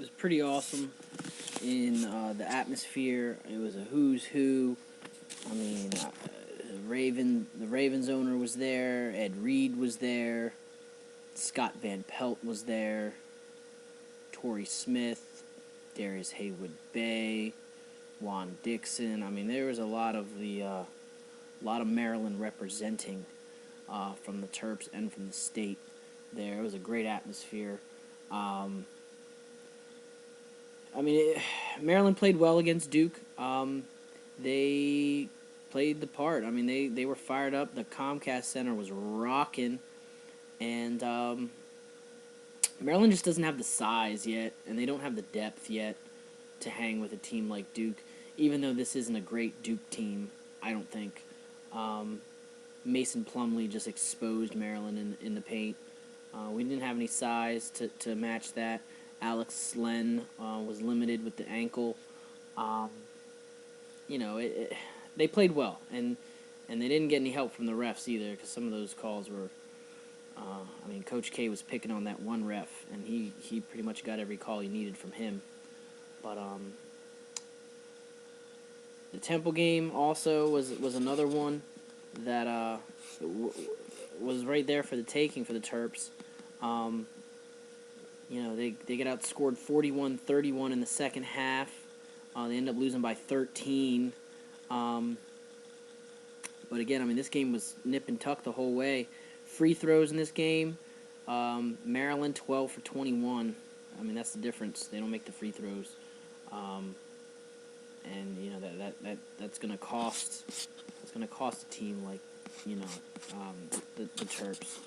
was pretty awesome in the atmosphere. It was a who's who. I mean, the Ravens owner was there. Ed Reed was there. Scott Van Pelt was there. Torrey Smith, Darius Haywood Bay, Juan Dixon. I mean, there was a lot of Maryland representing from the Terps and from the state. There, it was a great atmosphere. Maryland played well against Duke. They played the part. I mean, they were fired up. The Comcast Center was rocking, and Maryland just doesn't have the size yet, and they don't have the depth yet to hang with a team like Duke, even though this isn't a great Duke team, I don't think. Mason Plumlee just exposed Maryland in the paint. We didn't have any size to match that. Alex Slen was limited with the ankle. They played well, and they didn't get any help from the refs either, because some of those calls were... Coach K was picking on that one ref, and he pretty much got every call he needed from him. But the Temple game also was another one that was right there for the taking for the Terps. They get outscored 41-31 in the second half. They end up losing by 13. But again, this game was nip and tuck the whole way. Free throws in this game, Maryland 12 for 21. That's the difference. They don't make the free throws, that's gonna cost. It's gonna cost a team like the Terps.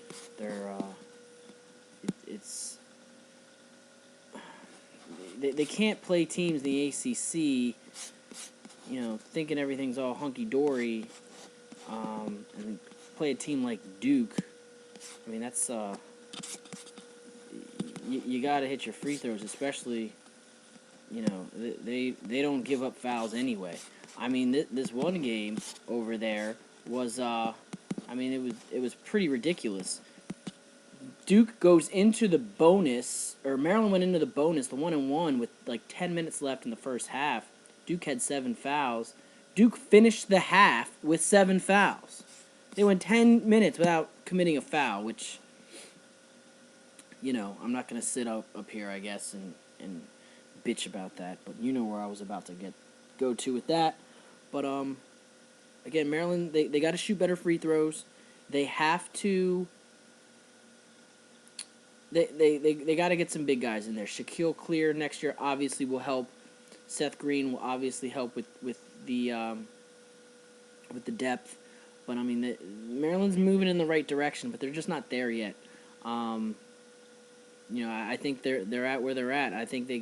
They can't play teams in the ACC, thinking everything's all hunky dory, and play a team like Duke. That's you got to hit your free throws, especially. They don't give up fouls anyway. This one game over there was it was pretty ridiculous. Duke goes into the bonus, or Maryland went into the bonus, the 1-and-1 with like 10 minutes left in the first half. Duke had 7 fouls. Duke finished the half with 7 fouls. They went 10 minutes without committing a foul, which, I'm not going to sit up here, I guess, and bitch about that. But you know where I was about to go to with that. But, again, Maryland, they got to shoot better free throws. They have to... They got to get some big guys in there. Shaquille Clear next year obviously will help. Seth Green will obviously help with the depth. But Maryland's moving in the right direction, but they're just not there yet. I think they're at where they're at. I think they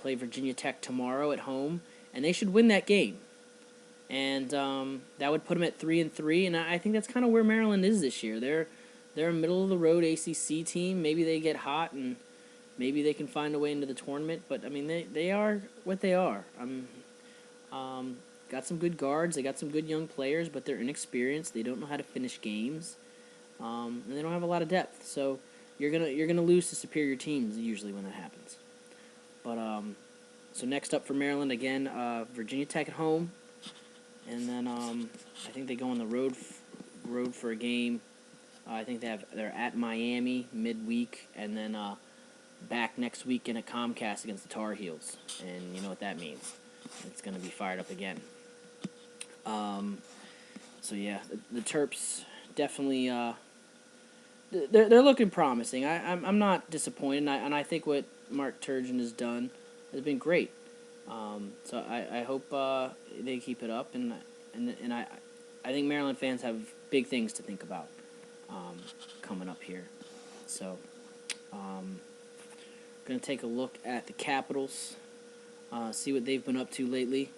play Virginia Tech tomorrow at home, and they should win that game. And that would put them at 3-3, and I think that's kind of where Maryland is this year. They're a middle of the road ACC team. Maybe they get hot and maybe they can find a way into the tournament. But they are what they are. Got some good guards. They got some good young players, but they're inexperienced. They don't know how to finish games, and they don't have a lot of depth. So you're gonna lose to superior teams usually when that happens. But so next up for Maryland again, Virginia Tech at home, and then I think they go on the road for a game. I think they're at Miami midweek, and then back next weekend at Comcast against the Tar Heels, and you know what that means. It's going to be fired up again. So yeah, the Terps definitely they're looking promising. I'm not disappointed, and I think what Mark Turgeon has done has been great. So I hope they keep it up, and I think Maryland fans have big things to think about coming up here. So going to take a look at the Capitals, see what they've been up to lately.